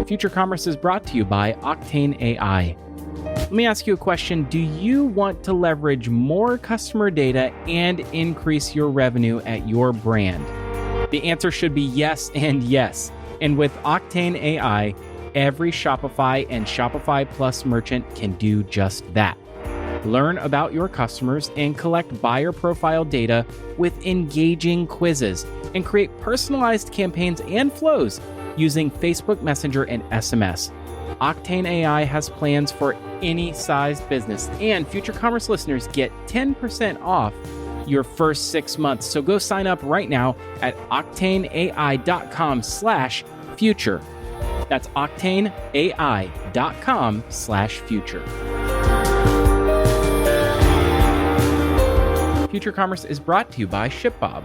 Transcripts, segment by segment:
Future Commerce is brought to you by Octane AI. Let me ask you a question. Do you want to leverage more customer data and increase your revenue at your brand? The answer should be yes and yes. And with Octane AI, every Shopify and Shopify Plus merchant can do just that. Learn about your customers and collect buyer profile data with engaging quizzes and create personalized campaigns and flows using Facebook Messenger and SMS. Octane AI has plans for any sized business, and Future Commerce listeners get 10% off your first 6 months. So go sign up right now at octaneai.com/future. That's octaneai.com/future. Future Commerce is brought to you by ShipBob.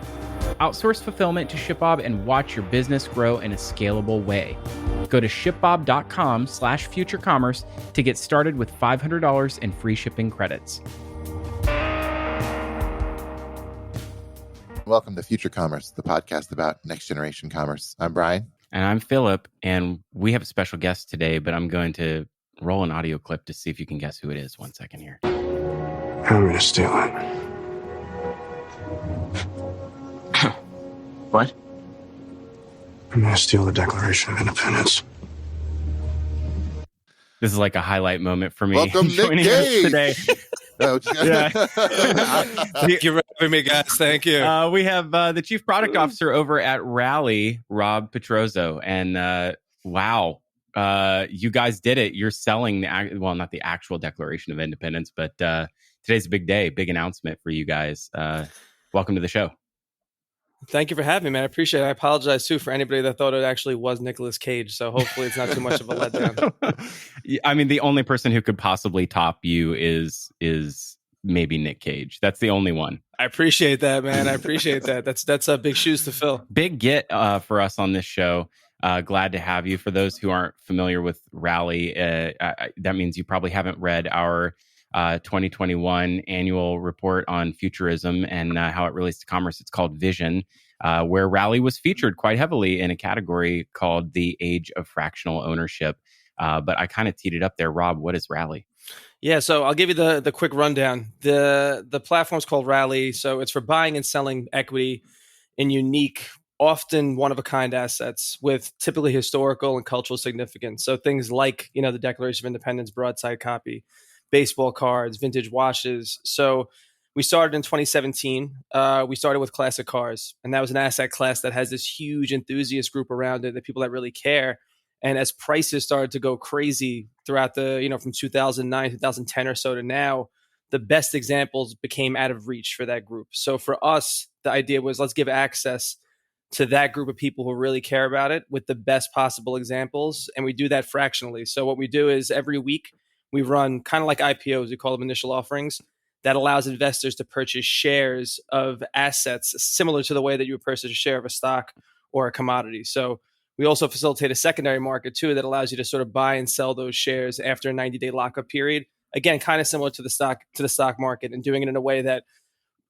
Outsource fulfillment to ShipBob and watch your business grow in a scalable way. Go to shipbob.com/futurecommerce to get started with $500 in free shipping credits. Welcome to Future Commerce, the podcast about next generation commerce. I'm Brian. And I'm Philip, and we have a special guest today, but I'm going to roll an audio clip to see if you can guess who it is. 1 second here. I'm going to steal it. What? I'm going to steal the Declaration of Independence. This is like a highlight moment for me. Welcome, joining Nick us Cage. today. Yeah. Thank you for having me, guys. Thank you. We have the Chief Product Officer over at Rally, Rob Petrozzo. And wow, you guys did it. You're selling not the actual Declaration of Independence, but today's a big day, big announcement for you guys. Welcome to the show. Thank you for having me, man. I appreciate it. I apologize, too, for anybody that thought it actually was Nicolas Cage. So hopefully it's not too much of a letdown. I mean, the only person who could possibly top you is maybe Nick Cage. That's the only one. I appreciate that, man. I appreciate that. That's big shoes to fill. Big get for us on this show. Glad to have you. For those who aren't familiar with Rally, that means you probably haven't read our 2021 annual report on futurism and how it relates to commerce. It's called Vision, where Rally was featured quite heavily in a category called the Age of Fractional Ownership. But I kind of teed it up there. Rob, what is Rally? Yeah, so I'll give you the quick rundown. The platform's called Rally, so it's for buying and selling equity in unique, often one-of-a-kind assets with typically historical and cultural significance. So things like, the Declaration of Independence broadside copy, baseball cards, vintage watches. So we started in 2017. We started with classic cars, and that was an asset class that has this huge enthusiast group around it, the people that really care. And as prices started to go crazy throughout from 2009, 2010 or so to now, the best examples became out of reach for that group. So for us, the idea was let's give access to that group of people who really care about it with the best possible examples. And we do that fractionally. So what we do is every week we run kind of like IPOs, we call them initial offerings, that allows investors to purchase shares of assets similar to the way that you would purchase a share of a stock or a commodity. So we also facilitate a secondary market too that allows you to sort of buy and sell those shares after a 90-day lockup period. Again, kind of similar to the stock market, and doing it in a way that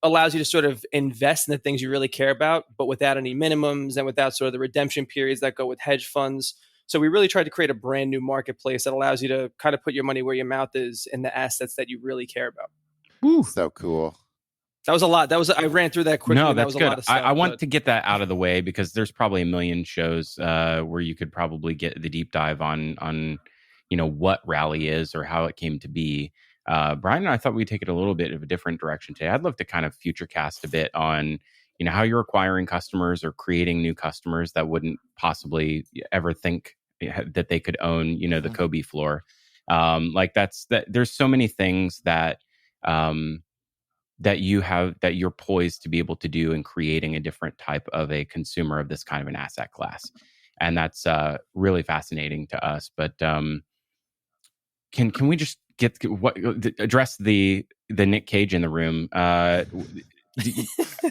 allows you to sort of invest in the things you really care about, but without any minimums and without sort of the redemption periods that go with hedge funds. So we really tried to create a brand new marketplace that allows you to kind of put your money where your mouth is in the assets that you really care about. Woo. So cool. That was a lot. I ran through that quickly. No, that that's was good. A lot of stuff, I want to get that out of the way because there's probably a million shows where you could probably get the deep dive on what Rally is or how it came to be. Brian and I thought we'd take it a little bit of a different direction today. I'd love to kind of futurecast a bit on how you're acquiring customers or creating new customers that wouldn't possibly ever think that they could own the Kobe floor. There's so many things that you're poised to be able to do in creating a different type of a consumer of this kind of an asset class. And that's really fascinating to us. But can we just address the Nick Cage in the room?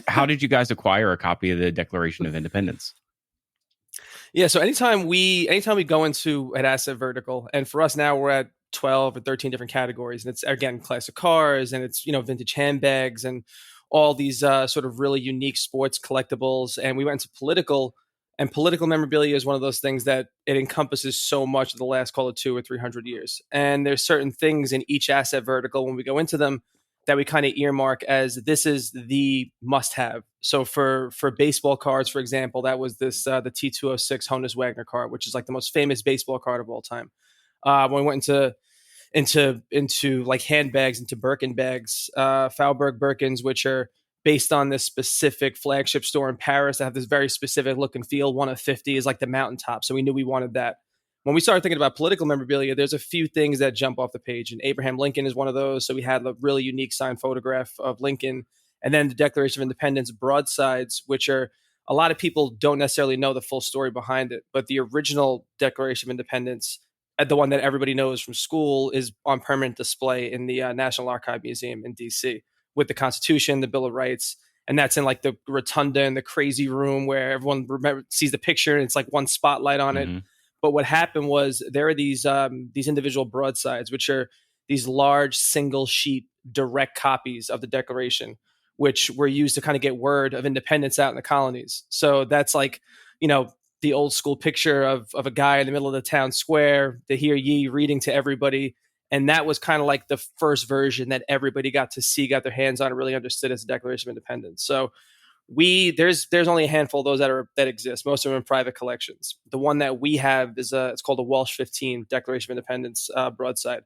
How did you guys acquire a copy of the Declaration of Independence? Yeah, so anytime we go into an asset vertical, and for us now we're at 12 or 13 different categories, and it's again classic cars, and it's vintage handbags, and all these sort of really unique sports collectibles. And we went into political And political memorabilia is one of those things that it encompasses so much of the last, call it 200 or 300 years. And there's certain things in each asset vertical when we go into them that we kind of earmark as this is the must-have. So for baseball cards, for example, that was this the T206 Honus Wagner card, which is like the most famous baseball card of all time. When we went into like handbags, into Birkin bags, Faubourg Birkins, which are based on this specific flagship store in Paris that have this very specific look and feel. 1 of 50 is like the mountaintop. So we knew we wanted that. When we started thinking about political memorabilia, there's a few things that jump off the page. And Abraham Lincoln is one of those. So we had a really unique signed photograph of Lincoln. And then the Declaration of Independence broadsides, which are a lot of people don't necessarily know the full story behind it. But the original Declaration of Independence, the one that everybody knows from school, is on permanent display in the National Archive Museum in DC, with the Constitution, the Bill of Rights. And that's in like the rotunda in the crazy room where everyone sees the picture and it's like one spotlight on it. But what happened was there are these individual broadsides, which are these large single sheet direct copies of the Declaration, which were used to kind of get word of independence out in the colonies. So that's like, the old school picture of a guy in the middle of the town square, the hear ye reading to everybody. And that was kind of like the first version that everybody got to see, got their hands on, and really understood as a Declaration of Independence. So there's only a handful of those that exist. Most of them in private collections. The one that we have is it's called the Walsh 15 Declaration of Independence broadside.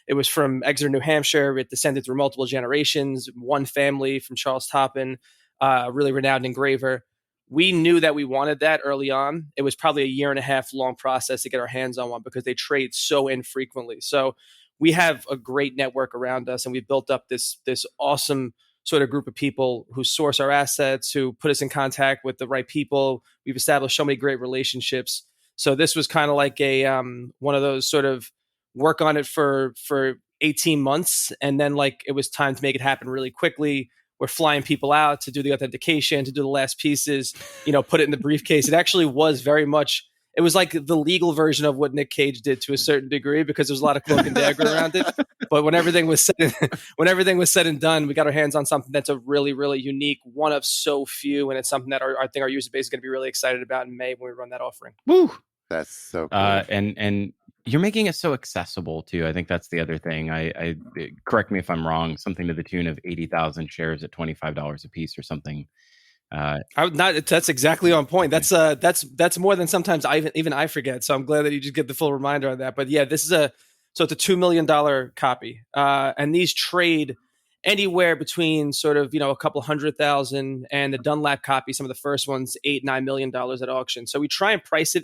It was from Exeter, New Hampshire. It descended through multiple generations. One family from Charles Toppin, a really renowned engraver. We knew that we wanted that early on. It was probably a 1.5 year long process to get our hands on one because they trade so infrequently. So we have a great network around us, and we've built up this awesome sort of group of people who source our assets, who put us in contact with the right people. We've established so many great relationships. So this was kind of like a one of those sort of work on it for 18 months, and then like it was time to make it happen really quickly. We're flying people out to do the authentication, to do the last pieces, put it in the briefcase. It actually was very much. It was like the legal version of what Nick Cage did to a certain degree, because there's a lot of cloak and dagger around it. But when everything was said and done, we got our hands on something that's a really, really unique, one of so few, and it's something that I think our user base is going to be really excited about in May when we run that offering. Woo! That's so cool. And you're making it so accessible too. I think that's the other thing. I correct me if I'm wrong. Something to the tune of 80,000 shares at $25 a piece or something. That's exactly on point. That's more than sometimes I forget. So I'm glad that you just get the full reminder on that. But yeah, it's a $2 million copy, and these trade anywhere between sort of a couple $100,000, and the Dunlap copy, some of the first ones, $8-9 million at auction. So we try and price it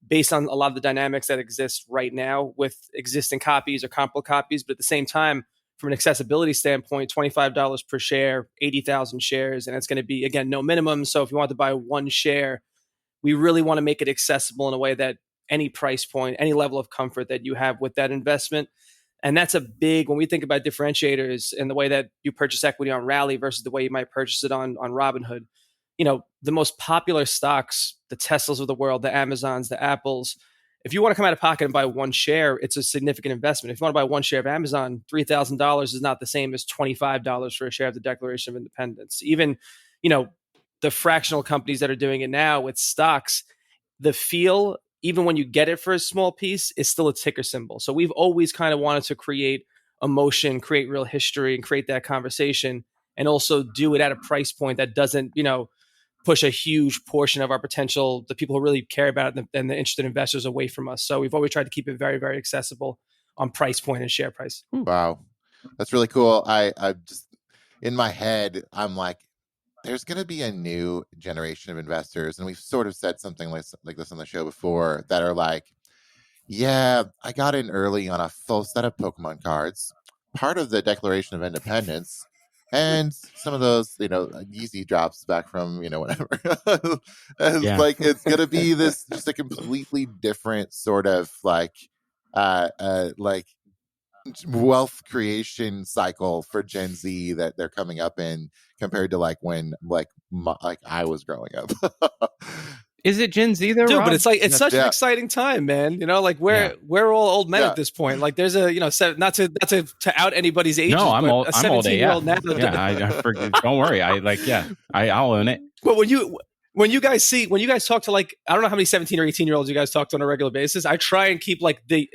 based on a lot of the dynamics that exist right now with existing copies or comparable copies, but at the same time, from an accessibility standpoint, $25 per share, 80,000 shares, and it's going to be, again, no minimum. So if you want to buy one share, we really want to make it accessible in a way that any price point, any level of comfort that you have with that investment. And that's a big, when we think about differentiators and the way that you purchase equity on Rally versus the way you might purchase it on Robinhood, the most popular stocks, the Teslas of the world, the Amazons, the Apples, if you want to come out of pocket and buy one share, it's a significant investment. If you want to buy one share of Amazon, $3,000 is not the same as $25 for a share of the Declaration of Independence. Even, the fractional companies that are doing it now with stocks, the feel, even when you get it for a small piece, is still a ticker symbol. So we've always kind of wanted to create emotion, create real history, and create that conversation, and also do it at a price point that doesn't, push a huge portion of our potential, the people who really care about it and the interested investors, away from us. So we've always tried to keep it very, very accessible on price point and share price. Wow. That's really cool. I just, in my head, I'm like, there's going to be a new generation of investors. And we've sort of said something like this on the show before, that are like, yeah, I got in early on a full set of Pokemon cards, part of the Declaration of Independence, and some of those, Yeezy drops back from, whatever. Like, it's going to be this, just a completely different sort of like wealth creation cycle for Gen Z that they're coming up in, compared to like when I was growing up. Is it Gen Z though, dude? Rob? But it's such an exciting time, man. We're all old men at this point. Like, there's a not to out anybody's ages. No, I'm old. I'm old. Yeah, now. I forget. Don't worry. I'll own it. But when you guys talk to, like, I don't know how many 17 or 18-year-olds you guys talk to on a regular basis. I try and keep like the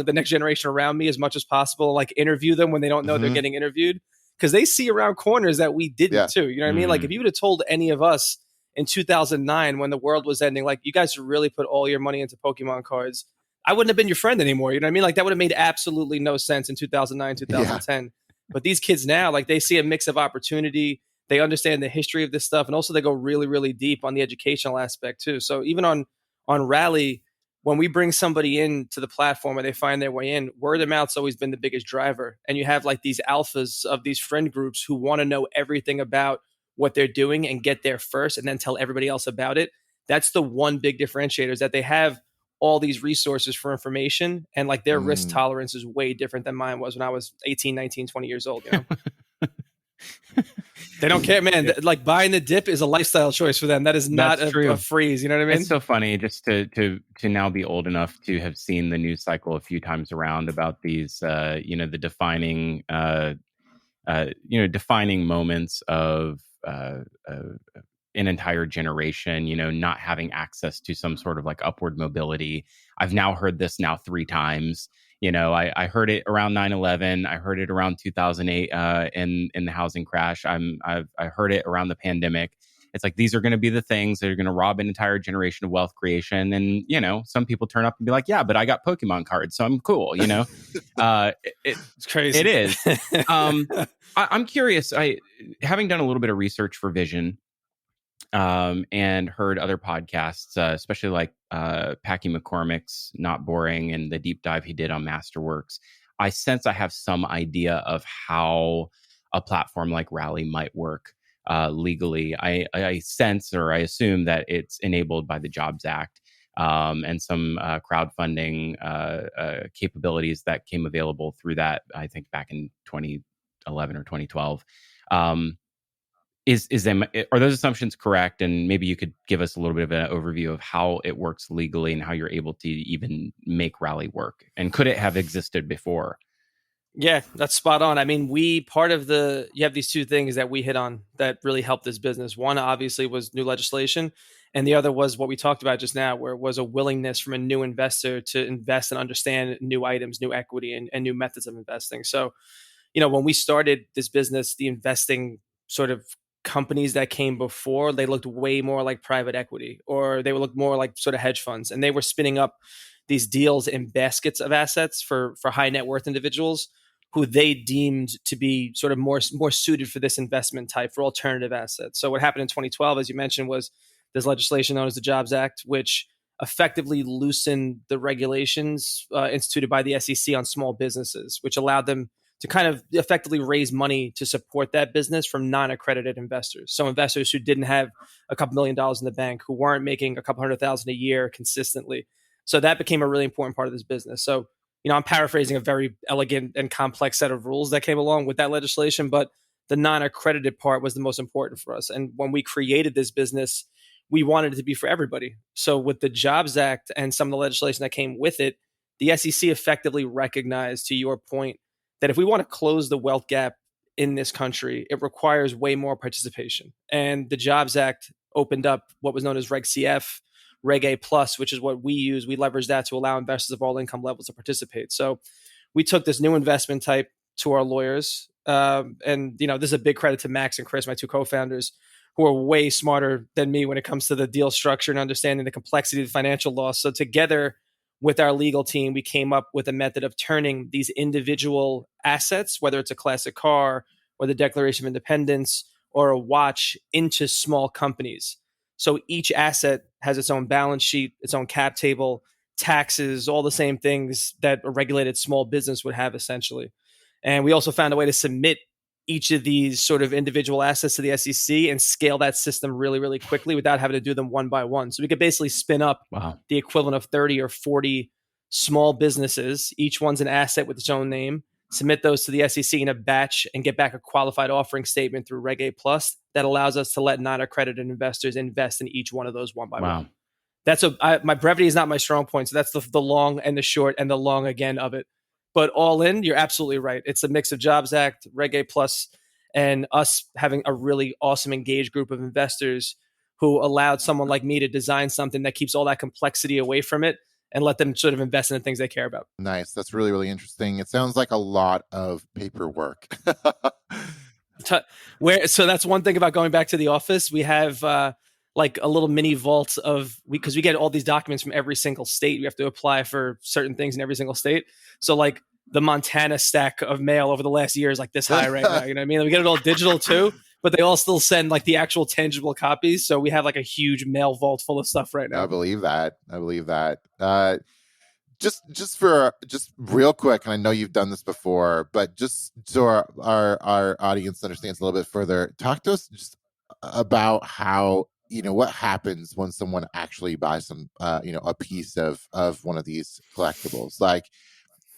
next generation around me as much as possible, like interview them when they don't know they're getting interviewed, because they see around corners that we didn't too. You know what I mean? Like, if you would have told any of us in 2009 when the world was ending, like, you guys really put all your money into Pokemon cards, I wouldn't have been your friend anymore. You know what I mean? Like, that would have made absolutely no sense in 2009, 2010. But these kids now, like, they see a mix of opportunity. They understand the history of this stuff, and also they go really, really deep on the educational aspect too. So even on Rally, when we bring somebody into the platform or they find their way in, word of mouth's always been the biggest driver. And you have like these alphas of these friend groups who want to know everything about what they're doing and get there first and then tell everybody else about it. That's the one big differentiator, is that they have all these resources for information, and like their risk tolerance is way different than mine was when I was 18, 19, 20 years old, you know? They don't care, man. Yeah. Like, buying the dip is a lifestyle choice for them. That is not a freeze. You know what I mean? It's so funny just to now be old enough to have seen the news cycle a few times around about these, the defining, defining moments of an entire generation, not having access to some sort of like upward mobility. I've now heard this 3 times. I heard it around 9/11. I heard it around 2008 in the housing crash. I heard it around the pandemic. It's like, these are going to be the things that are going to rob an entire generation of wealth creation. And, some people turn up and be like, yeah, but I got Pokemon cards, so I'm cool. It's crazy. It is. I'm curious. Having done a little bit of research for Vision, and heard other podcasts, especially like Packy McCormick's Not Boring and the deep dive he did on Masterworks, I sense I have some idea of how a platform like Rally might work legally. I sense, or I assume, that it's enabled by the Jobs Act and some crowdfunding capabilities that came available through that, I think, back in 2011 or 2012. Are those assumptions correct? And maybe you could give us a little bit of an overview of how it works legally and how you're able to even make Rally work. And could it have existed before? Yeah, that's spot on. I mean, you have these two things that we hit on that really helped this business. One, obviously, was new legislation. And the other was what we talked about just now, where it was a willingness from a new investor to invest and understand new items, new equity, and new methods of investing. So, when we started this business, the investing sort of companies that came before, they looked way more like private equity, or they would look more like sort of hedge funds. And they were spinning up these deals in baskets of assets for high net worth individuals who they deemed to be sort of more suited for this investment type, for alternative assets. So what happened in 2012, as you mentioned, was this legislation known as the Jobs Act, which effectively loosened the regulations instituted by the SEC on small businesses, which allowed them to kind of effectively raise money to support that business from non-accredited investors. So investors who didn't have a couple $1 million in the bank, who weren't making a couple $100,000 a year consistently. So that became a really important part of this business. So, I'm paraphrasing a very elegant and complex set of rules that came along with that legislation, but the non-accredited part was the most important for us. And when we created this business, we wanted it to be for everybody. So with the Jobs Act and some of the legislation that came with it, the SEC effectively recognized, to your point, that if we want to close the wealth gap in this country, it requires way more participation. And the Jobs Act opened up what was known as Reg CF, Reg A Plus, which is what we use. We leverage that to allow investors of all income levels to participate. So we took this new investment type to our lawyers. And, this is a big credit to Max and Chris, my two co-founders, who are way smarter than me when it comes to the deal structure and understanding the complexity of the financial law. So together with our legal team, we came up with a method of turning these individual assets, whether it's a classic car or the Declaration of Independence or a watch, into small companies. So each asset has its own balance sheet, its own cap table, taxes, all the same things that a regulated small business would have, essentially. And we also found a way to submit each of these sort of individual assets to the SEC and scale that system really, really quickly without having to do them one by one. So we could basically spin up the equivalent of 30 or 40 small businesses. Each one's an asset with its own name. Submit those to the SEC in a batch and get back a qualified offering statement through Reg A Plus that allows us to let non-accredited investors invest in each one of those one by one. That's my brevity is not my strong point. So that's the long and the short and the long again of it. But all in, you're absolutely right. It's a mix of Jobs Act, Reg A Plus, and us having a really awesome engaged group of investors who allowed someone like me to design something that keeps all that complexity away from it and let them sort of invest in the things they care about. Nice. That's really, really interesting. It sounds like a lot of paperwork. So that's one thing about going back to the office. We have like a little mini vault because we get all these documents from every single state. We have to apply for certain things in every single state. So like the Montana stack of mail over the last year is like this high right now. You know what I mean? We get it all digital too, but they all still send like the actual tangible copies. So we have like a huge mail vault full of stuff right now. I believe that. Just real quick, and I know you've done this before, but just so our audience understands a little bit further, talk to us just about how, what happens when someone actually buys some, a piece of one of these collectibles. Like,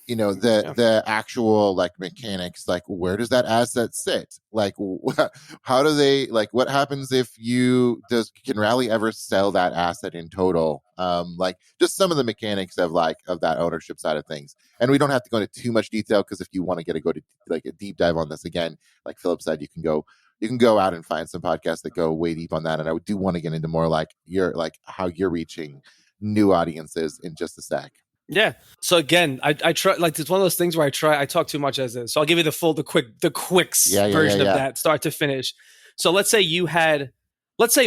the actual like mechanics, like where does that asset sit? Like how do they, like what happens if can Rally ever sell that asset in total? Like just some of the mechanics of that ownership side of things. And we don't have to go into too much detail, because if you want to go to like a deep dive on this, again, like Philip said, you can go out and find some podcasts that go way deep on that. And I do want to get into more like how you're reaching new audiences in just a sec. Yeah. So again, I try, like, it's one of those things where I talk too much as is. So I'll give you the quick version of that, start to finish. So let's say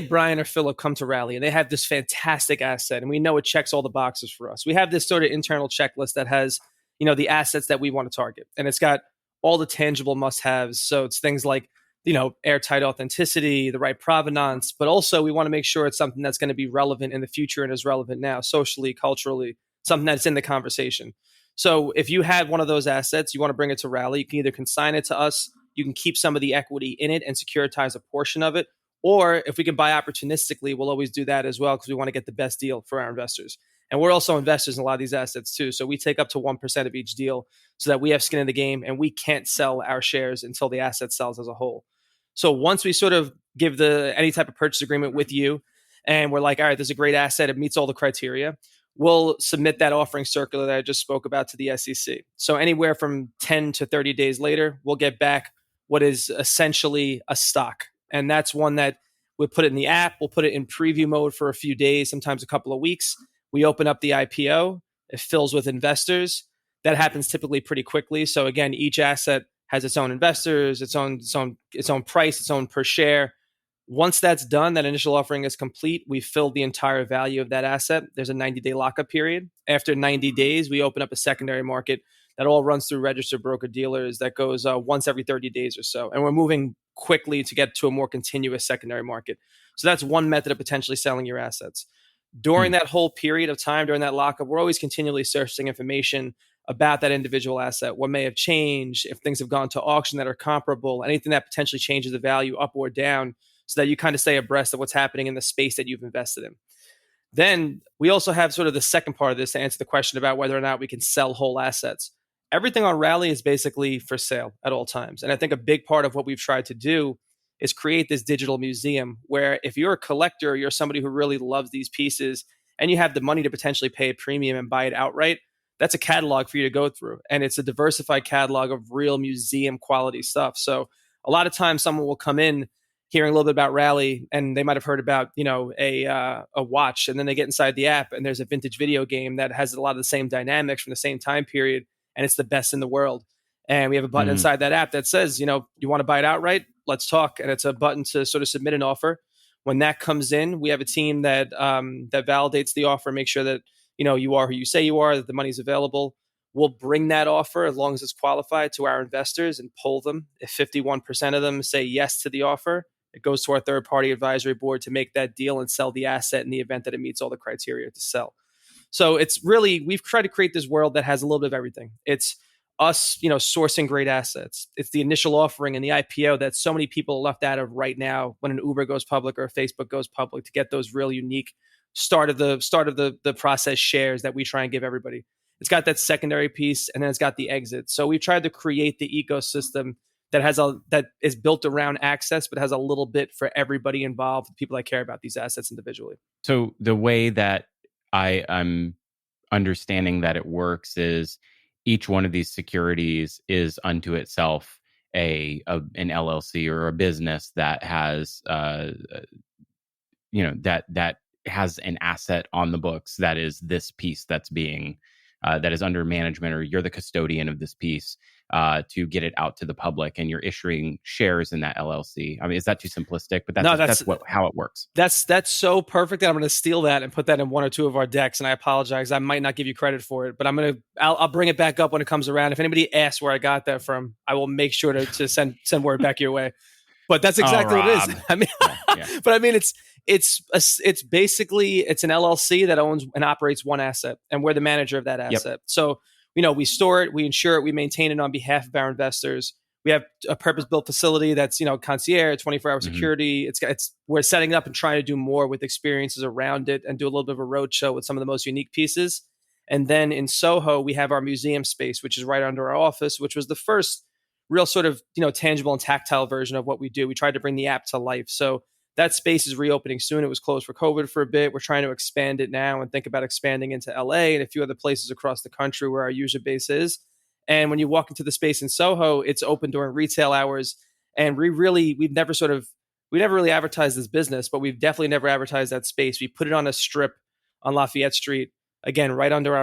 Brian or Philip come to Rally and they have this fantastic asset and we know it checks all the boxes for us. We have this sort of internal checklist that has, the assets that we want to target, and it's got all the tangible must-haves. So it's things like, airtight authenticity, the right provenance, but also we want to make sure it's something that's going to be relevant in the future and is relevant now, socially, culturally, something that's in the conversation. So if you had one of those assets, you want to bring it to Rally, you can either consign it to us, you can keep some of the equity in it and securitize a portion of it, or if we can buy opportunistically, we'll always do that as well, because we want to get the best deal for our investors. And we're also investors in a lot of these assets too. So we take up to 1% of each deal so that we have skin in the game and we can't sell our shares until the asset sells as a whole. So once we sort of give any type of purchase agreement with you, and we're like, all right, there's a great asset, it meets all the criteria, we'll submit that offering circular that I just spoke about to the SEC. So anywhere from 10 to 30 days later, we'll get back what is essentially a stock. And that's one that we'll put it in the app. We'll put it in preview mode for a few days, sometimes a couple of weeks. We open up the IPO. It fills with investors. That happens typically pretty quickly. So again, each asset has its own investors, its own price, its own per share. Once that's done, that initial offering is complete, we fill the entire value of that asset. There's a 90-day lockup period. After 90 days, we open up a secondary market that all runs through registered broker-dealers that goes once every 30 days or so. And we're moving quickly to get to a more continuous secondary market. So that's one method of potentially selling your assets. During that whole period of time, during that lockup, we're always continually surfacing information about that individual asset, what may have changed, if things have gone to auction that are comparable, anything that potentially changes the value up or down, so that you kind of stay abreast of what's happening in the space that you've invested in. Then we also have sort of the second part of this to answer the question about whether or not we can sell whole assets. Everything on Rally is basically for sale at all times. And I think a big part of what we've tried to do is create this digital museum where if you're a collector, you're somebody who really loves these pieces, and you have the money to potentially pay a premium and buy it outright, that's a catalog for you to go through. And it's a diversified catalog of real museum quality stuff. So a lot of times someone will come in hearing a little bit about Rally, and they might have heard about, a watch, and then they get inside the app and there's a vintage video game that has a lot of the same dynamics from the same time period, and it's the best in the world. And we have a button inside that app that says, you want to buy it outright? Let's talk. And it's a button to sort of submit an offer. When that comes in, we have a team that validates the offer, make sure that you are who you say you are, that the money's available. We'll bring that offer, as long as it's qualified, to our investors and poll them. If 51% of them say yes to the offer, it goes to our third-party advisory board to make that deal and sell the asset in the event that it meets all the criteria to sell. So it's really, we've tried to create this world that has a little bit of everything. It's us, sourcing great assets. It's the initial offering and the IPO that so many people are left out of right now when an Uber goes public or a Facebook goes public, to get those real unique start of the process shares that we try and give everybody. It's got that secondary piece, and then it's got the exit. So we've tried to create the ecosystem that is built around access, but has a little bit for everybody involved, people that care about these assets individually. So the way that I'm understanding that it works is each one of these securities is unto itself an LLC or a business that has that has an asset on the books that is this piece that's being that is under management, or you're the custodian of this piece to get it out to the public, and you're issuing shares in that LLC. I mean, is that too simplistic? But that's how it works. That's so perfect that I'm going to steal that and put that in one or two of our decks. And I apologize, I might not give you credit for it, but I'll bring it back up when it comes around. If anybody asks where I got that from, I will make sure to send word back your way. But that's exactly what it is. I mean, yeah. But I mean, it's basically an LLC that owns and operates one asset, and we're the manager of that asset. Yep. So, we store it, we insure it, we maintain it on behalf of our investors. We have a purpose-built facility that's, concierge, 24-hour security. We're setting it up and trying to do more with experiences around it and do a little bit of a roadshow with some of the most unique pieces. And then in Soho, we have our museum space, which is right under our office, which was the first real sort of, tangible and tactile version of what we do. We tried to bring the app to life. So that space is reopening soon. It was closed for COVID for a bit. We're trying to expand it now and think about expanding into LA and a few other places across the country where our user base is. And when you walk into the space in Soho, it's open during retail hours. And we never really advertised this business, but we've definitely never advertised that space. We put it on a strip on Lafayette Street, again, right under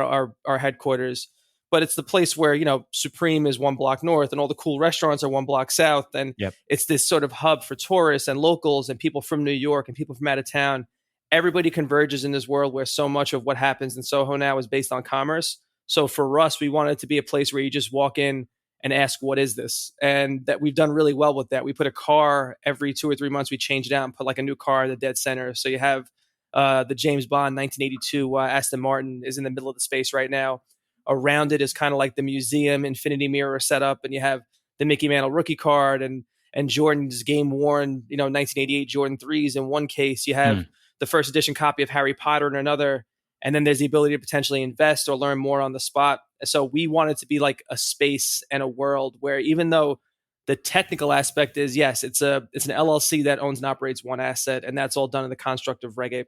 our headquarters. But it's the place where, Supreme is one block north and all the cool restaurants are one block south. And It's this sort of hub for tourists and locals and people from New York and people from out of town. Everybody converges in this world where so much of what happens in Soho now is based on commerce. So for us, we wanted it to be a place where you just walk in and ask, what is this? And that we've done really well with that. We put a car every 2 or 3 months. We change it out and put like a new car in the dead center. So you have the James Bond 1982 Aston Martin is in the middle of the space right now. Around it is kind of like the museum infinity mirror setup, and you have the Mickey Mantle rookie card and Jordan's game worn, 1988 Jordan 3s in one case. You have the first edition copy of Harry Potter in another, and then there's the ability to potentially invest or learn more on the spot. So we want it to be like a space and a world where, even though the technical aspect is, yes, it's an LLC that owns and operates one asset, and that's all done in the construct of Reg A+.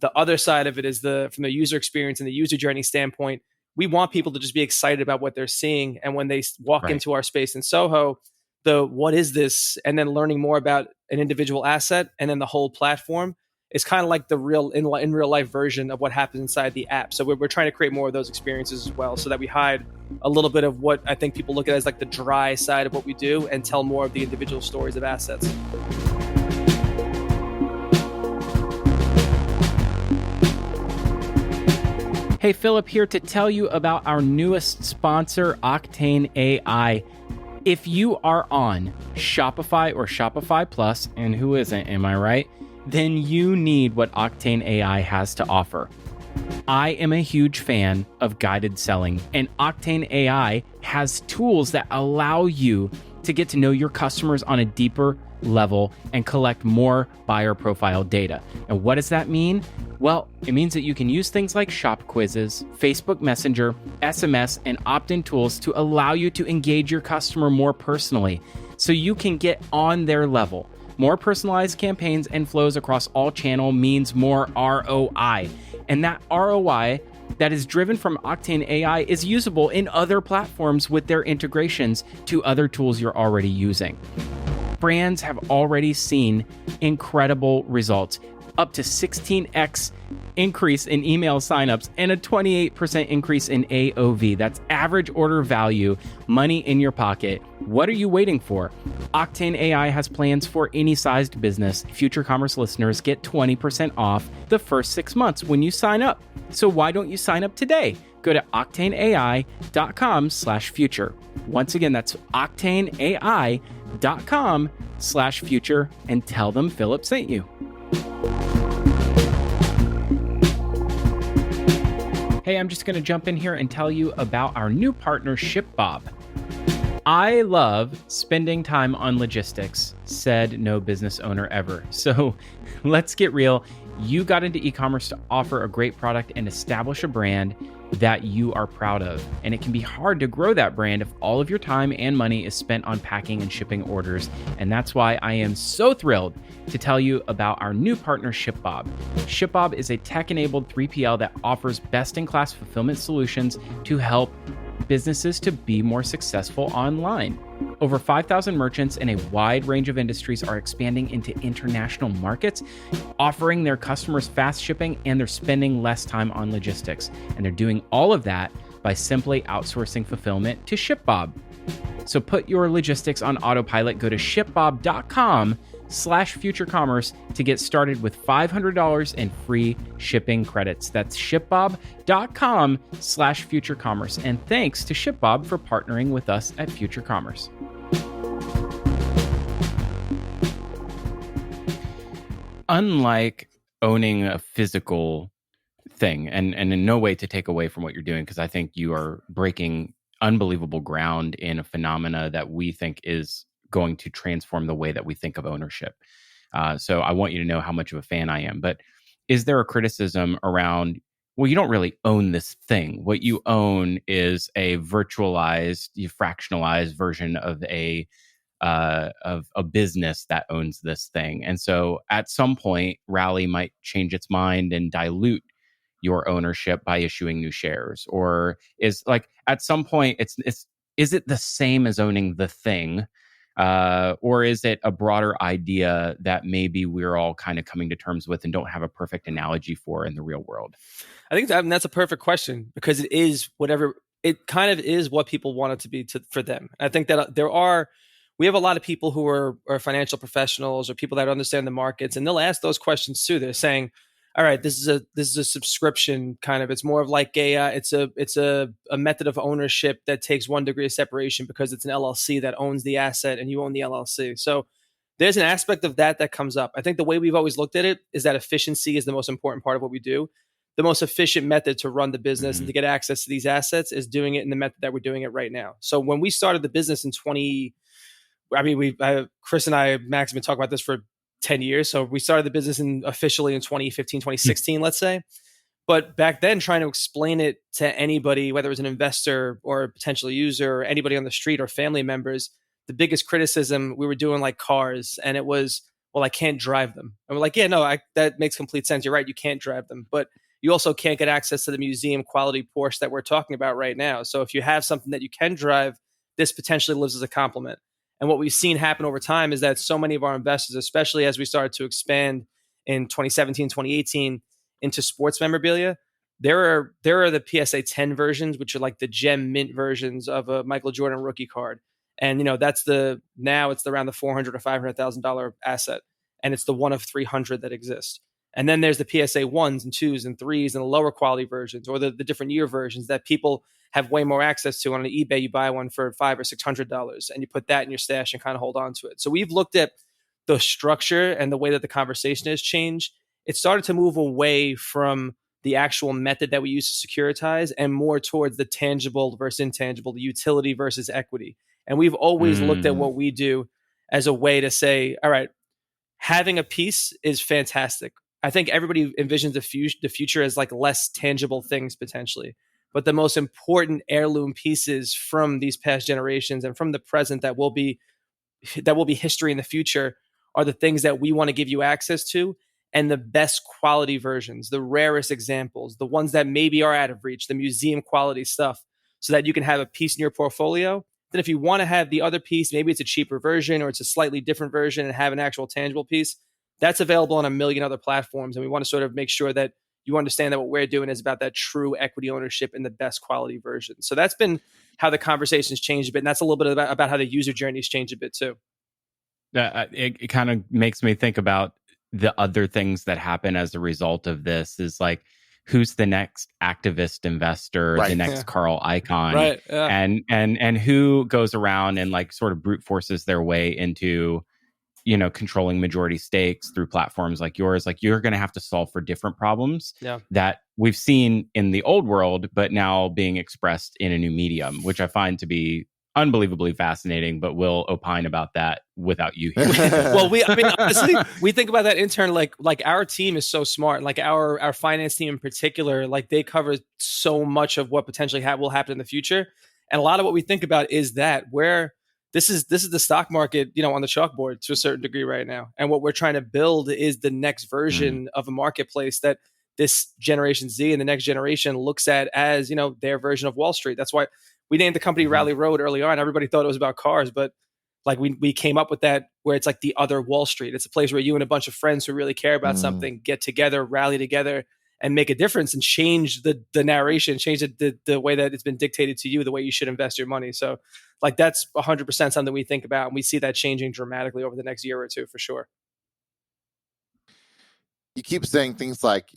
The other side of it is from the user experience and the user journey standpoint. We want people to just be excited about what they're seeing. And when they walk into our space in Soho, what is this? And then learning more about an individual asset and then the whole platform is kind of like the in real life version of what happens inside the app. So we're trying to create more of those experiences as well, so that we hide a little bit of what I think people look at as like the dry side of what we do and tell more of the individual stories of assets. Hey, Philip here to tell you about our newest sponsor, Octane AI. If you are on Shopify or Shopify Plus, and who isn't, am I right? Then you need what Octane AI has to offer. I am a huge fan of guided selling, and Octane AI has tools that allow you to get to know your customers on a deeper level and collect more buyer profile data. And what does that mean? Well, it means that you can use things like shop quizzes, Facebook Messenger, SMS, and opt-in tools to allow you to engage your customer more personally, so you can get on their level. More personalized campaigns and flows across all channel means more ROI. And that ROI that is driven from Octane AI is usable in other platforms with their integrations to other tools you're already using. Brands have already seen incredible results, up to 16x increase in email signups and a 28% increase in AOV. That's average order value, money in your pocket. What are you waiting for? Octane AI has plans for any sized business. Future Commerce listeners get 20% off the first 6 months when you sign up. So why don't you sign up today? Go to octaneai.com/future. Once again, that's octaneai.com/future, and tell them Philip sent you. Hey, I'm just going to jump in here and tell you about our new partner, ShipBob. I love spending time on logistics, said no business owner ever. So let's get real. You got into e-commerce to offer a great product and establish a brand that you are proud of. And it can be hard to grow that brand if all of your time and money is spent on packing and shipping orders. And that's why I am so thrilled to tell you about our new partner, ShipBob. ShipBob is a tech-enabled 3PL that offers best-in-class fulfillment solutions to help businesses to be more successful online. Over 5,000 merchants in a wide range of industries are expanding into international markets, offering their customers fast shipping, and they're spending less time on logistics. And they're doing all of that by simply outsourcing fulfillment to ShipBob. So put your logistics on autopilot. Go to shipbob.com/futurecommerce to get started with $500 in free shipping credits. That's shipbob.com/futurecommerce. And thanks to ShipBob for partnering with us at Future Commerce. Unlike owning a physical thing, and in no way to take away from what you're doing, because I think you are breaking unbelievable ground in a phenomena that we think is going to transform the way that we think of ownership. So I want you to know how much of a fan I am. But is there a criticism around, well, you don't really own this thing. What you own is a virtualized, fractionalized version of a business that owns this thing. And so at some point, Rally might change its mind and dilute your ownership by issuing new shares? Or is like at some point is it the same as owning the thing? Or is it a broader idea that maybe we're all kind of coming to terms with and don't have a perfect analogy for in the real world? I think that's a perfect question, because it kind of is what people want it to be for them. I think that we have a lot of people who are financial professionals or people that understand the markets, and they'll ask those questions too. They're saying, all right, this is a subscription kind of. It's more of like it's a method of ownership that takes 1 degree of separation because it's an LLC that owns the asset and you own the LLC. So there's an aspect of that comes up. I think the way we've always looked at it is that efficiency is the most important part of what we do. The most efficient method to run the business and to get access to these assets is doing it in the method that we're doing it right now. So when we started the business in Chris and I, Max, have been talking about this for 10 years. So we started the business officially in 2015, 2016, let's say. But back then, trying to explain it to anybody, whether it was an investor or a potential user or anybody on the street or family members, the biggest criticism, we were doing like cars, and it was, well, I can't drive them. And we're like, yeah, no, that makes complete sense. You're right. You can't drive them, but you also can't get access to the museum quality Porsche that we're talking about right now. So if you have something that you can drive, this potentially lives as a complement. And what we've seen happen over time is that so many of our investors, especially as we started to expand in 2017, 2018 into sports memorabilia, there are the PSA 10 versions, which are like the gem mint versions of a Michael Jordan rookie card. And, now it's around the $400,000 or $500,000 asset. And it's the one of 300 that exists. And then there's the PSA 1s and 2s and 3s and the lower quality versions, or the different year versions that people have way more access to. On eBay, you buy one for $500 or $600 and you put that in your stash and kind of hold on to it. So we've looked at the structure and the way that the conversation has changed. It started to move away from the actual method that we use to securitize and more towards the tangible versus intangible, the utility versus equity. And we've always looked at what we do as a way to say, all right, having a piece is fantastic. I think everybody envisions the future as like less tangible things potentially. But the most important heirloom pieces from these past generations and from the present that will be history in the future are the things that we want to give you access to, and the best quality versions, the rarest examples, the ones that maybe are out of reach, the museum quality stuff, so that you can have a piece in your portfolio. Then if you want to have the other piece, maybe it's a cheaper version or it's a slightly different version and have an actual tangible piece, that's available on a million other platforms. And we want to sort of make sure that you understand that what we're doing is about that true equity ownership in the best quality version. So that's been how the conversation's changed a bit. And that's a little bit about how the user journey's changed a bit too. It kind of makes me think about the other things that happen as a result of this is like, who's the next activist investor, the next Carl Icahn, right? Yeah. And who goes around and like sort of brute forces their way into, controlling majority stakes through platforms like yours. Like you're going to have to solve for different problems that we've seen in the old world, but now being expressed in a new medium, which I find to be unbelievably fascinating, but we'll opine about that without you here. Well, honestly, we think about that intern, like our team is so smart. Like our finance team in particular, like they cover so much of what potentially will happen in the future. And a lot of what we think about is that where this is the stock market, on the chalkboard to a certain degree right now. And what we're trying to build is the next version of a marketplace that this Generation Z and the next generation looks at as, their version of Wall Street. That's why we named the company Rally Road early on. Everybody thought it was about cars, but like we came up with that where it's like the other Wall Street. It's a place where you and a bunch of friends who really care about something get together, rally together, and make a difference and change the narration, change the way that it's been dictated to you, the way you should invest your money. So like that's 100% something we think about, and we see that changing dramatically over the next year or two for sure. You keep saying things like,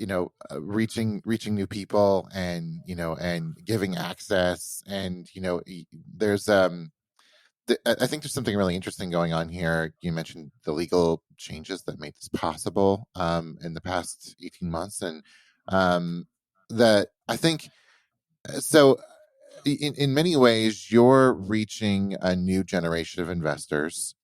reaching new people and, and giving access. And, there's, I think there's something really interesting going on here. You mentioned the legal changes that made this possible in the past 18 months. And that I think, so in many ways, you're reaching a new generation of investors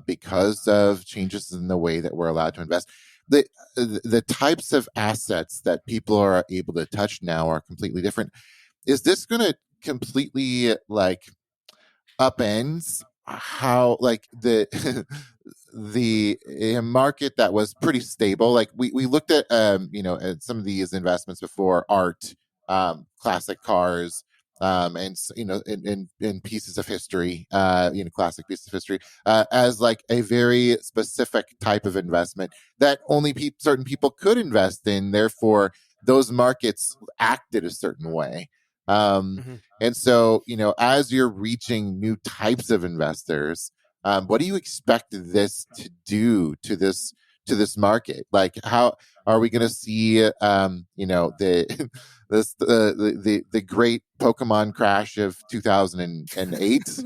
because of changes in the way that we're allowed to invest. The types of assets that people are able to touch now are completely different. Is this going to completely upends how the the market that was pretty stable? Like we looked at at some of these investments before, art, classic cars, and pieces of history, classic pieces of history, as like a very specific type of investment that only certain people could invest in. Therefore, those markets acted a certain way. And so, as you're reaching new types of investors, what do you expect this to do to this market? Like, how are we going to see, the the great Pokemon crash of 2008,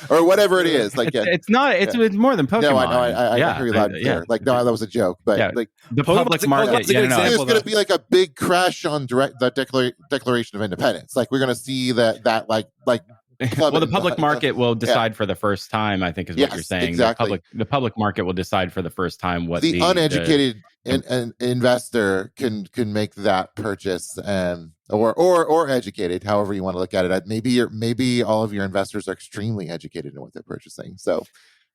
or whatever it is? Like, it's not. It's more than Pokemon. No, I know. I hear you loud and clear. Like, no, that was a joke. But like the public market, there's going to be like a big crash on the Declaration of Independence. Like, we're going to see that like. Well, the public market will decide for the first time, I think is what you're saying. Exactly. The public market will decide for the first time what the uneducated an investor can make that purchase, or educated, however you want to look at it. Maybe all of your investors are extremely educated in what they're purchasing. So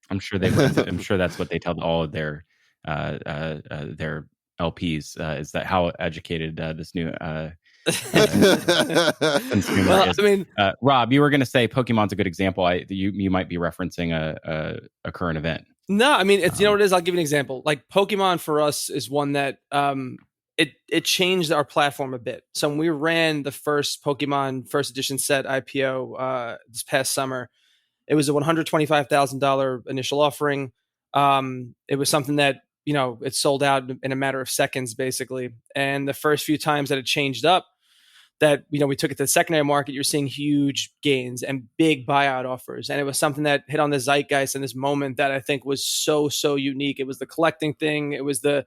I'm sure they would. I'm sure that's what they tell all of their LPs, is that how educated this new consumer is. I mean, Rob, you were going to say Pokemon's a good example. You might be referencing a current event. No, I mean, it's what it is. I'll give you an example. Like Pokemon for us is one that it changed our platform a bit. So when we ran the first Pokemon first edition set IPO this past summer, it was a $125,000 initial offering. It was something that it sold out in a matter of seconds, basically. And the first few times that it changed up, that we took it to the secondary market, you're seeing huge gains and big buyout offers. And it was something that hit on the zeitgeist in this moment that I think was so unique. It was the collecting thing. It was the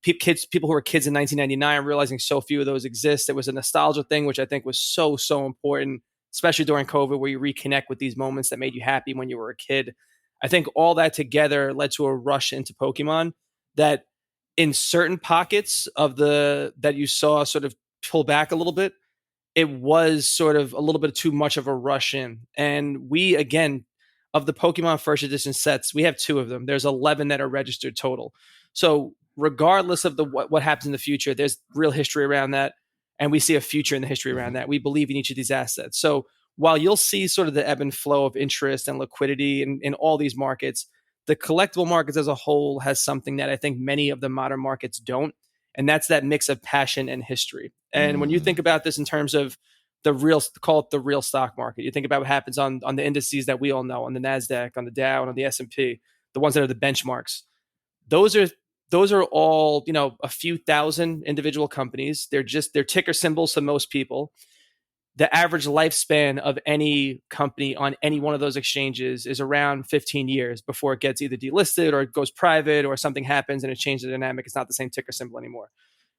people who were kids in 1999 realizing so few of those exist. It was a nostalgia thing, which I think was so important, especially during COVID, where you reconnect with these moments that made you happy when you were a kid. I think all that together led to a rush into Pokemon that in certain pockets of that you saw sort of pull back a little bit, it was sort of a little bit too much of a rush in. And we, again, of the Pokemon first edition sets, we have 2 of them. There's 11 that are registered total. So regardless of what happens in the future, there's real history around that. And we see a future in the history around that. We believe in each of these assets. So while you'll see sort of the ebb and flow of interest and liquidity in all these markets, the collectible markets as a whole has something that I think many of the modern markets don't. And that's that mix of passion and history. And when you think about this in terms of call it the real stock market, you think about what happens on the indices that we all know, on the NASDAQ, on the Dow, and on the S&P, the ones that are the benchmarks. Those are all, a few thousand individual companies. They're ticker symbols to most people. The average lifespan of any company on any one of those exchanges is around 15 years before it gets either delisted or it goes private or something happens and it changes the dynamic. It's not the same ticker symbol anymore.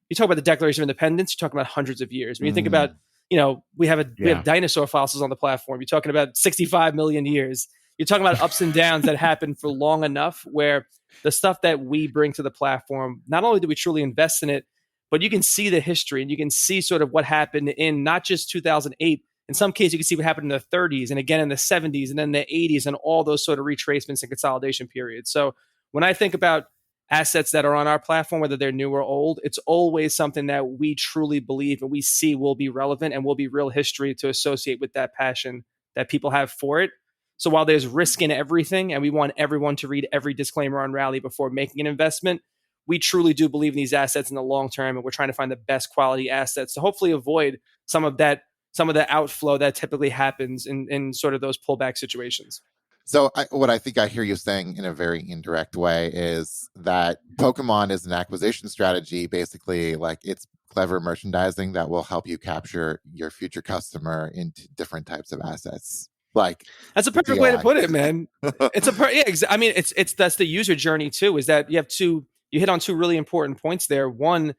You talk about the Declaration of Independence, you're talking about hundreds of years. When you think about, we have dinosaur fossils on the platform. You're talking about 65 million years. You're talking about ups and downs that happen for long enough where the stuff that we bring to the platform, not only do we truly invest in it, but you can see the history and you can see sort of what happened in not just 2008. In some cases, you can see what happened in the 30s and again in the 70s and then the 80s and all those sort of retracements and consolidation periods. So when I think about assets that are on our platform, whether they're new or old, it's always something that we truly believe and we see will be relevant and will be real history to associate with that passion that people have for it. So while there's risk in everything and we want everyone to read every disclaimer on Rally before making an investment, we truly do believe in these assets in the long term, and we're trying to find the best quality assets to hopefully avoid some of the outflow that typically happens in sort of those pullback situations. So what I think I hear you saying in a very indirect way is that Pokemon is an acquisition strategy, basically like it's clever merchandising that will help you capture your future customer into different types of assets. Like that's a perfect way to put it, man. It's I mean, it's that's the user journey too, is that you hit on two really important points there. One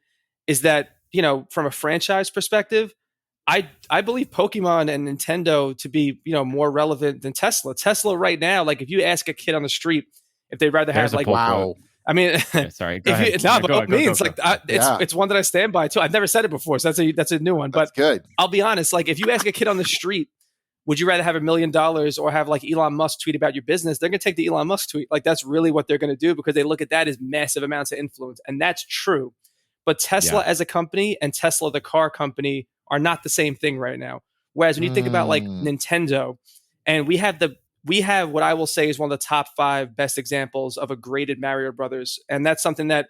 is that, from a franchise perspective, I believe Pokemon and Nintendo to be, more relevant than Tesla. Tesla right now, like if you ask a kid on the street if they'd rather have like, wow. I mean, yeah, sorry. Go if ahead. you, no, by all means, go. It's one that I stand by too. I've never said it before, so that's a new one. That's but good. I'll be honest, like if you ask a kid on the street, would you rather have $1 million or have like Elon Musk tweet about your business? They're going to take the Elon Musk tweet. Like that's really what they're going to do, because they look at that as massive amounts of influence, and that's true. But Tesla as a company and Tesla the car company are not the same thing right now. Whereas when you think about like Nintendo, and we have what I will say is one of the top 5 best examples of a graded Mario Brothers. And that's something that,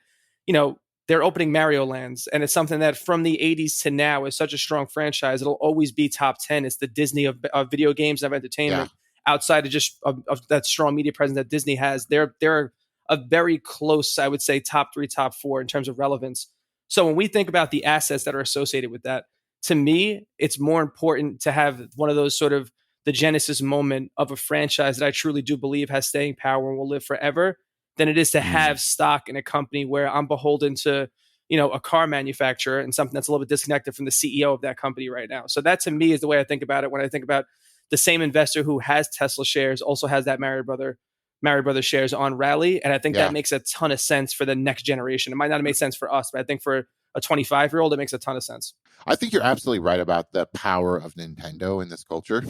they're opening Mario Lands. And it's something that from the 80s to now is such a strong franchise. It'll always be top 10. It's the Disney of video games and of entertainment, outside of just of that strong media presence that Disney has. They're a very close, I would say, top 3, top 4 in terms of relevance. So when we think about the assets that are associated with that, to me, it's more important to have one of those sort of the genesis moment of a franchise that I truly do believe has staying power and will live forever, than it is to have stock in a company where I'm beholden to, a car manufacturer and something that's a little bit disconnected from the CEO of that company right now. So that to me is the way I think about it. When I think about the same investor who has Tesla shares also has that Mario Brothers shares on Rally. And I think that makes a ton of sense for the next generation. It might not have made sense for us, but I think for a 25-year-old, it makes a ton of sense. I think you're absolutely right about the power of Nintendo in this culture.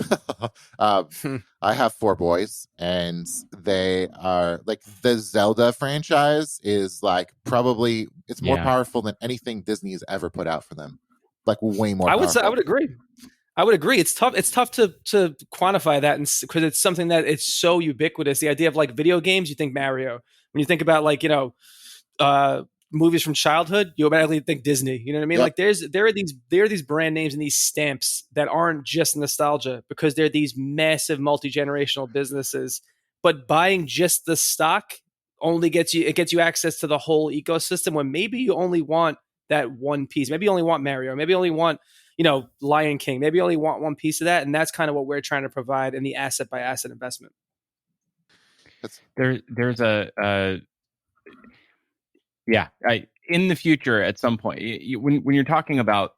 I have 4 boys, and they are like, the Zelda franchise is like probably it's more powerful than anything Disney has ever put out for them. Like way more. I would agree. It's tough. It's tough to quantify that, because it's something that it's so ubiquitous. The idea of like video games, you think Mario. When you think about like movies from childhood, you automatically think Disney. You know what I mean? Like there are these brand names and these stamps that aren't just nostalgia, because they're these massive multi-generational businesses. But buying just the stock only gets you access to the whole ecosystem, when maybe you only want that one piece. Maybe you only want Mario. Maybe you only want Lion King. Maybe you only want one piece of that, and that's kind of what we're trying to provide in the asset by asset investment. There's in the future, at some point, when you're talking about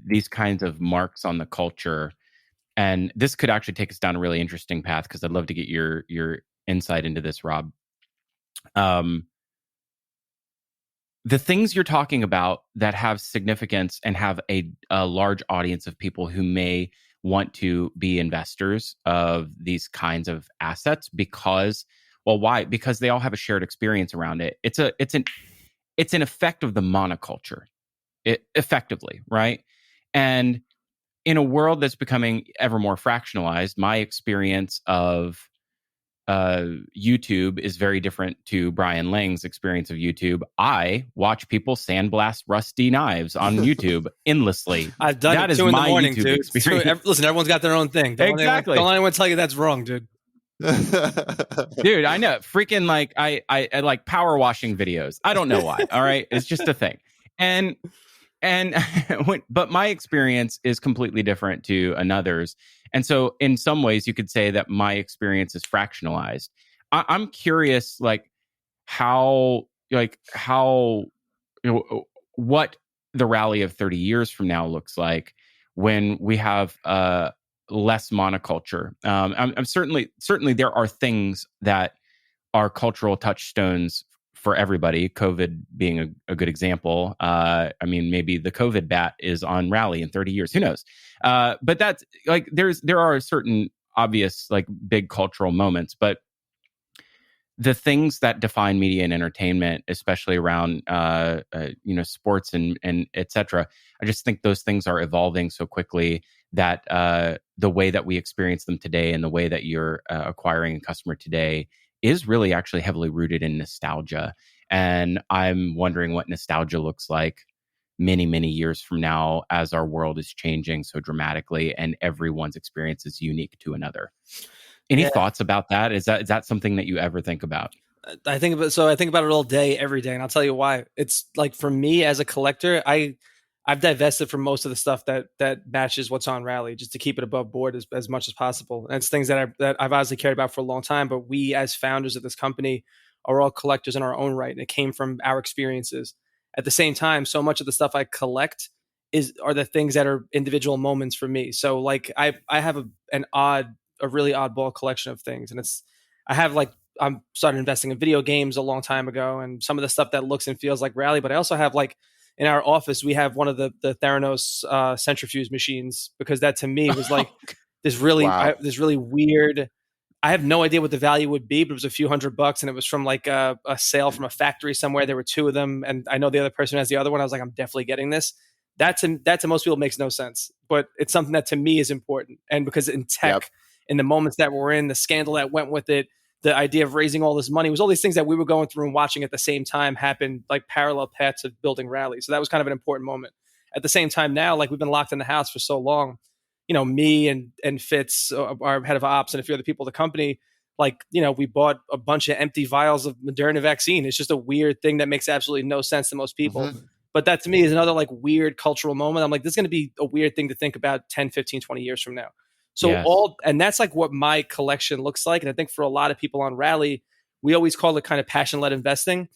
these kinds of marks on the culture, and this could actually take us down a really interesting path, because I'd love to get your insight into this, Rob. The things you're talking about that have significance and have a large audience of people who may want to be investors of these kinds of assets, because, well, why? Because they all have a shared experience around it. It's an effect of the monoculture, effectively, right? And in a world that's becoming ever more fractionalized, my experience of YouTube is very different to Brian Lang's experience of YouTube. I watch people sandblast rusty knives on YouTube endlessly. I've done that it 2 in the morning, YouTube dude. experience. Listen, everyone's got their own thing. Exactly. Don't let anyone tell you that's wrong, dude. Dude, I know. Freaking like I like power washing videos. I don't know why. All right, it's just a thing. And but my experience is completely different to another's. And so in some ways you could say that my experience is fractionalized. I'm curious, how what the Rally of 30 years from now looks like when we have less monoculture. I'm certainly there are things that are cultural touchstones for everybody, COVID being a good example. I mean, maybe the COVID bat is on Rally in 30 years. Who knows? But that's like, there are certain obvious, like, big cultural moments. But the things that define media and entertainment, especially around sports and etc. I just think those things are evolving so quickly that the way that we experience them today and the way that you're acquiring a customer today is really actually heavily rooted in nostalgia. And I'm wondering what nostalgia looks like many, many years from now as our world is changing so dramatically and everyone's experience is unique to another. Any thoughts about that? Is that something that you ever think about? I think about it all day, every day, and I'll tell you why. It's like, for me as a collector, I've divested from most of the stuff that matches what's on Rally, just to keep it above board as much as possible. And it's things that I've obviously cared about for a long time, but we as founders of this company are all collectors in our own right, and it came from our experiences. At the same time, so much of the stuff I collect are the things that are individual moments for me. So like I have a really oddball collection of things, and I'm started investing in video games a long time ago, and some of the stuff that looks and feels like Rally. But I also have, like, in our office, we have one of the Theranos centrifuge machines, because that to me was like this really this really weird. I have no idea what the value would be, but it was a few $100, and it was from like a sale from a factory somewhere. There were two of them, and I know the other person has the other one. I was like, I'm definitely getting this. That to most people makes no sense, but it's something that to me is important. And because in tech, in the moments that we're in, the scandal that went with it, the idea of raising all this money, was all these things that we were going through and watching at the same time happen, like parallel paths of building Rally. So that was kind of an important moment. At the same time, now, like, we've been locked in the house for so long, me and Fitz, our head of ops, and a few other people at the company, like, we bought a bunch of empty vials of Moderna vaccine. It's just a weird thing that makes absolutely no sense to most people. Mm-hmm. But that to me is another like weird cultural moment. I'm like, this is going to be a weird thing to think about 10, 15, 20 years from now. So and that's like what my collection looks like. And I think for a lot of people on Rally, we always call it kind of passion-led investing.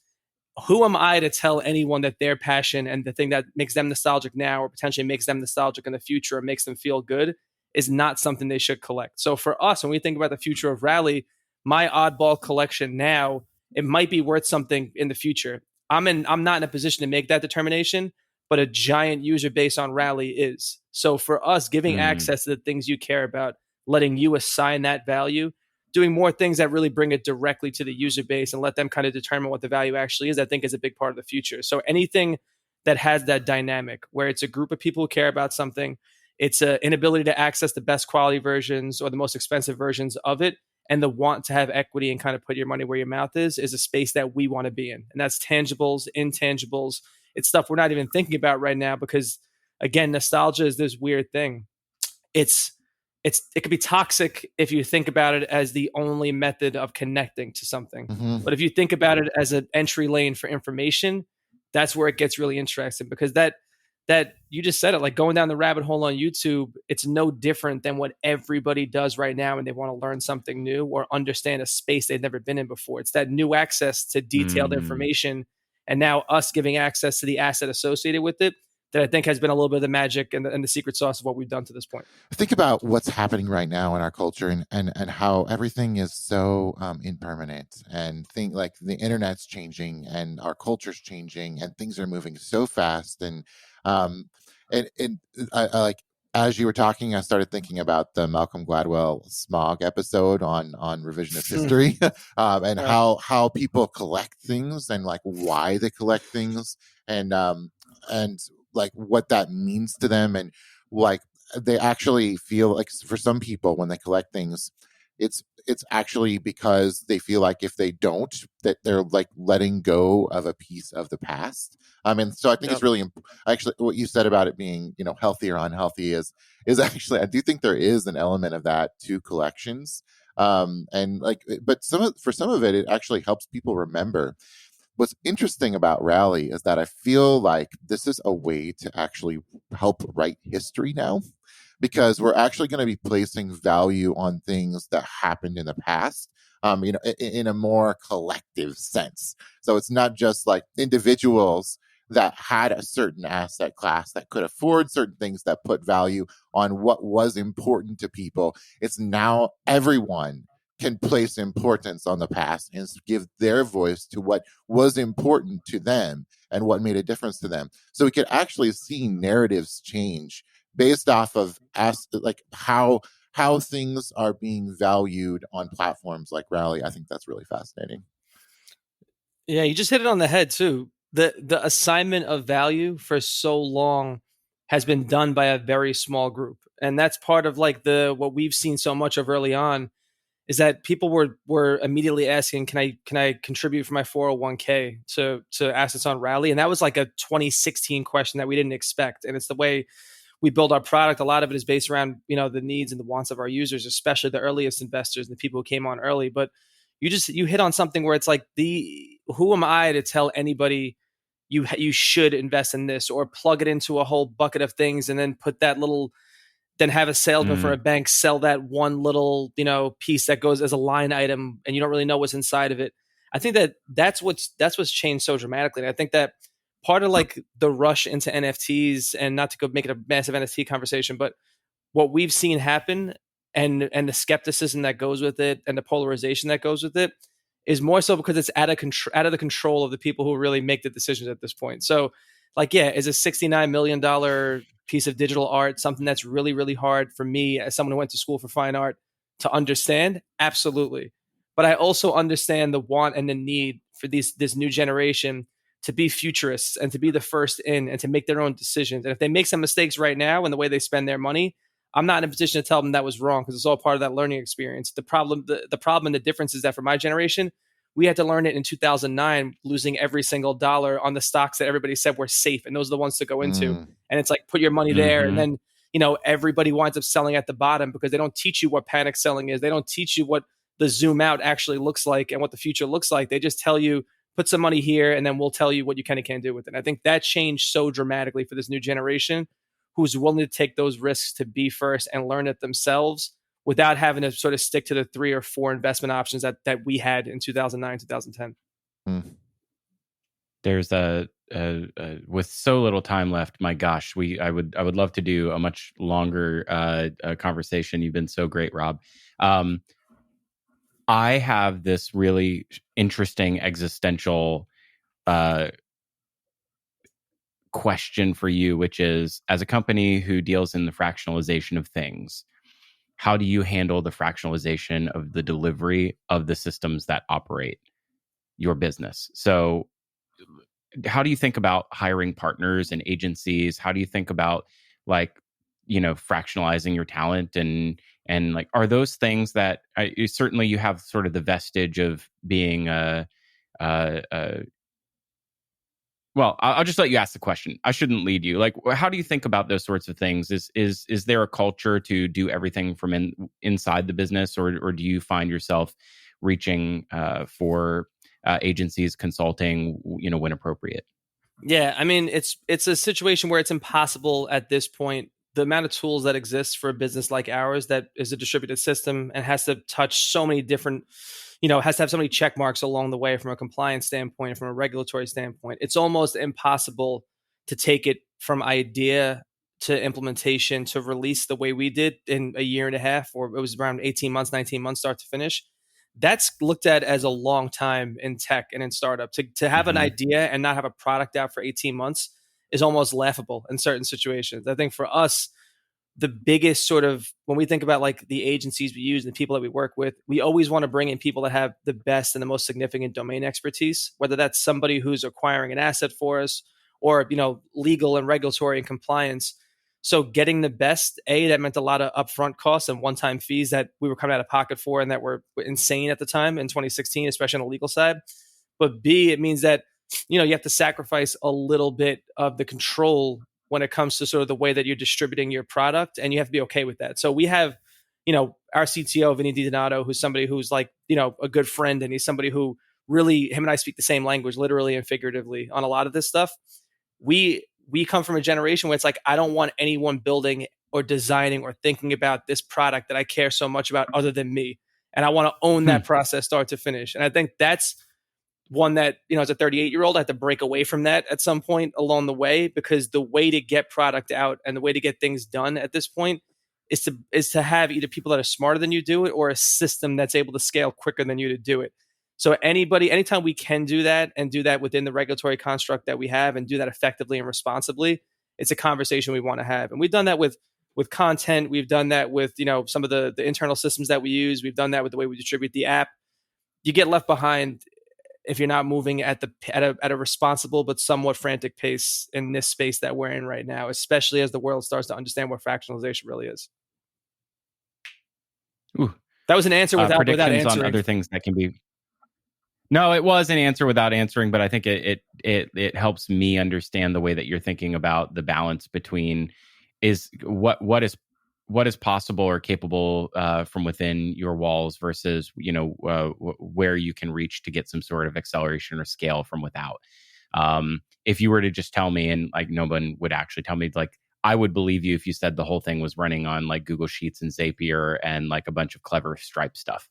Who am I to tell anyone that their passion and the thing that makes them nostalgic now, or potentially makes them nostalgic in the future, or makes them feel good, is not something they should collect. So for us, when we think about the future of Rally, my oddball collection now, it might be worth something in the future. I'm not in a position to make that determination, but a giant user base on Rally is. So for us, giving access to the things you care about, letting you assign that value, doing more things that really bring it directly to the user base and let them kind of determine what the value actually is, I think is a big part of the future. So anything that has that dynamic where it's a group of people who care about something, it's an inability to access the best quality versions or the most expensive versions of it, and the want to have equity and kind of put your money where your mouth is a space that we want to be in. And that's tangibles, intangibles. It's stuff we're not even thinking about right now because, again, nostalgia is this weird thing. It could be toxic if you think about it as the only method of connecting to something. Mm-hmm. But if you think about it as an entry lane for information, that's where it gets really interesting, because that you just said it, like going down the rabbit hole on YouTube, it's no different than what everybody does right now when they want to learn something new or understand a space they've never been in before. It's that new access to detailed information, and now us giving access to the asset associated with it, that I think has been a little bit of the magic and the secret sauce of what we've done to this point. Think about what's happening right now in our culture and how everything is so impermanent, and think like the internet's changing and our culture's changing and things are moving so fast. And I like, as you were talking, I started thinking about the Malcolm Gladwell Smog episode on revisionist history, and how people collect things and like why they collect things, and like what that means to them, and like they actually feel like, for some people, when they collect things, it's actually because they feel like if they don't, that they're like letting go of a piece of the past. And so I think it's really actually what you said about it being, healthy or unhealthy is actually, I do think there is an element of that to collections. And like, but for some of it, it actually helps people remember. What's interesting about Rally is that I feel like this is a way to actually help write history now, because we're actually going to be placing value on things that happened in the past, in a more collective sense. So it's not just like individuals that had a certain asset class that could afford certain things that put value on what was important to people. It's now everyone can place importance on the past and give their voice to what was important to them and what made a difference to them. So we could actually see narratives change based off of like how how things are being valued on platforms like Rally. I think that's really fascinating. Yeah, you just hit it on the head too. The assignment of value for so long has been done by a very small group. And that's part of like the what we've seen so much of early on is that people were immediately asking, can I contribute for my 401k to assets on Rally? And that was like a 2016 question that we didn't expect. And it's the way we build our product. A lot of it is based around, the needs and the wants of our users, especially the earliest investors and the people who came on early. But you hit on something where it's like who am I to tell anybody you should invest in this or plug it into a whole bucket of things and then put that little then have a salesman for a bank sell that one little, piece that goes as a line item and you don't really know what's inside of it. I think that's what's changed so dramatically. And I think that part of like the rush into NFTs, and not to go make it a massive NFT conversation, but what we've seen happen and the skepticism that goes with it and the polarization that goes with it is more so because it's out of the control of the people who really make the decisions at this point. So like, yeah, is a $69 million piece of digital art something that's really, really hard for me as someone who went to school for fine art to understand? Absolutely. But I also understand the want and the need for this new generation to be futurists and to be the first in and to make their own decisions. And if they make some mistakes right now in the way they spend their money, I'm not in a position to tell them that was wrong because it's all part of that learning experience. The problem and the difference is that for my generation, we had to learn it in 2009, losing every single dollar on the stocks that everybody said were safe. And those are the ones to go into. And it's like, put your money there. And then, everybody winds up selling at the bottom because they don't teach you what panic selling is. They don't teach you what the zoom out actually looks like and what the future looks like. They just tell you, put some money here, and then we'll tell you what you can and can't do with it. And I think that changed so dramatically for this new generation who's willing to take those risks to be first and learn it themselves without having to sort of stick to the 3 or 4 investment options that we had in 2009, 2010. There's with so little time left, my gosh, I would love to do a much longer conversation. You've been so great, Rob. I have this really interesting existential question for you, which is, as a company who deals in the fractionalization of things, how do you handle the fractionalization of the delivery of the systems that operate your business? So how do you think about hiring partners and agencies? How do you think about fractionalizing your talent and like, are those things that certainly you have sort of the vestige of being well, I'll just let you ask the question. I shouldn't lead you. Like, how do you think about those sorts of things? Is there a culture to do everything from inside the business, or do you find yourself reaching for agencies, consulting, when appropriate? Yeah, I mean, it's a situation where it's impossible at this point. The amount of tools that exist for a business like ours that is a distributed system and has to touch so many different, has to have so many check marks along the way from a compliance standpoint, from a regulatory standpoint. It's almost impossible to take it from idea to implementation to release the way we did in a year and a half, or it was around 18 months, 19 months, start to finish. That's looked at as a long time in tech and in startup. To have an idea and not have a product out for 18 months is almost laughable in certain situations. I think for us, the biggest sort of, when we think about like the agencies we use and the people that we work with, we always want to bring in people that have the best and the most significant domain expertise, whether that's somebody who's acquiring an asset for us or, legal and regulatory and compliance. So getting the best, that meant a lot of upfront costs and one-time fees that we were coming out of pocket for and that were insane at the time in 2016, especially on the legal side. But B, it means that, you have to sacrifice a little bit of the control when it comes to sort of the way that you're distributing your product, and you have to be okay with that. So we have, our CTO, Vinny DiDonato, who's somebody who's like, a good friend, and he's somebody who really, him and I speak the same language, literally and figuratively, on a lot of this stuff. We come from a generation where it's like, I don't want anyone building or designing or thinking about this product that I care so much about other than me. And I want to own that process start to finish. And I think that's one that, as a 38-year-old, I had to break away from that at some point along the way, because the way to get product out and the way to get things done at this point is to have either people that are smarter than you do it, or a system that's able to scale quicker than you to do it. So anytime we can do that and do that within the regulatory construct that we have and do that effectively and responsibly, it's a conversation we want to have. And we've done that with with content. We've done that with, some of the internal systems that we use. We've done that with the way we distribute the app. You get left behind if you're not moving at a responsible but somewhat frantic pace in this space that we're in right now, especially as the world starts to understand what fractionalization really is. Ooh. That was an answer without predictions answering. On other things that can be. No, it was an answer without answering, but I think it helps me understand the way that you're thinking about the balance between what is possible or capable from within your walls versus where you can reach to get some sort of acceleration or scale from without. If you were to just tell me, and like no one would actually tell me, like I would believe you if you said the whole thing was running on like Google Sheets and Zapier and like a bunch of clever Stripe stuff,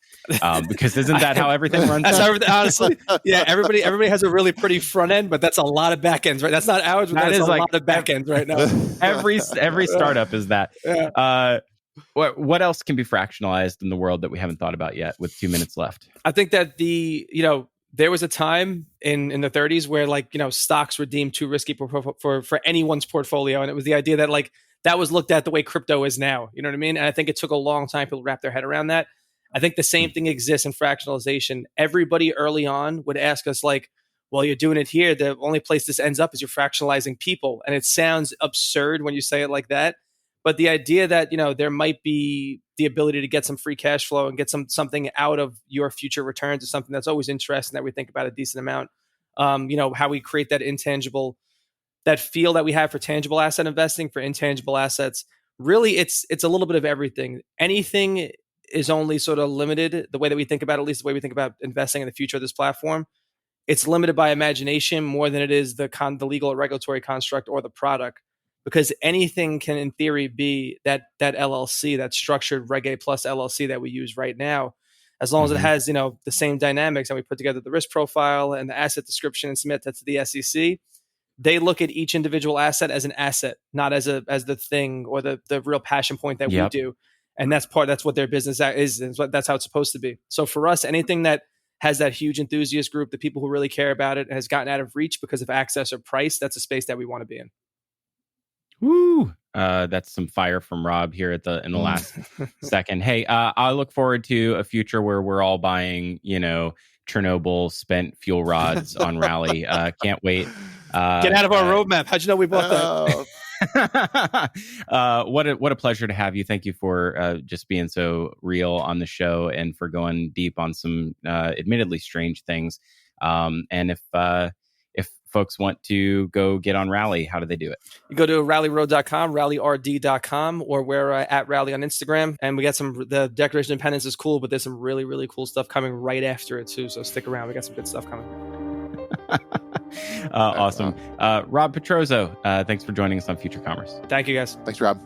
because isn't that how everything runs? That's everything, honestly. Yeah, everybody has a really pretty front end, but that's a lot of back ends, right? That's not ours, but that is a lot of back ends right now. Every startup is that. Yeah. What else can be fractionalized in the world that we haven't thought about yet with 2 minutes left? I think that there was a time in the 30s where stocks were deemed too risky for anyone's portfolio. And it was the idea that that was looked at the way crypto is now. You know what I mean? And I think it took a long time for people to wrap their head around that. I think the same thing exists in fractionalization. Everybody early on would ask us well, you're doing it here. The only place this ends up is you're fractionalizing people. And it sounds absurd when you say it like that. But the idea that, there might be the ability to get some free cash flow and get something out of your future returns is something that's always interesting that we think about a decent amount. How we create that intangible, that feel that we have for tangible asset investing, for intangible assets. Really, it's a little bit of everything. Anything is only sort of limited the way that we think about, at least the way we think about investing in the future of this platform. It's limited by imagination more than it is the legal or regulatory construct or the product. Because anything can, in theory, be that LLC, that structured Reg A plus LLC that we use right now, as long as it has, the same dynamics, and we put together the risk profile and the asset description and submit that to the SEC. They look at each individual asset as an asset, not as the thing or the real passion point that we do. And that's what their business is, and that's how it's supposed to be. So for us, anything that has that huge enthusiast group, the people who really care about it, has gotten out of reach because of access or price, that's a space that we want to be in. Woo! That's some fire from Rob here in the last second. Hey, I look forward to a future where we're all buying, Chernobyl spent fuel rods on Rally. Can't wait. Get out of our roadmap. How'd you know we bought that? What a pleasure to have you. Thank you for just being so real on the show and for going deep on some admittedly strange things. And if folks want to go get on Rally, how do they do it? You go to rallyroad.com, rallyrd.com, or we're at Rally on Instagram. And we got the Declaration of Independence is cool, but there's some really, really cool stuff coming right after it too. So stick around. We got some good stuff coming. Awesome. Rob Petrozzo, thanks for joining us on Future Commerce. Thank you, guys. Thanks, Rob.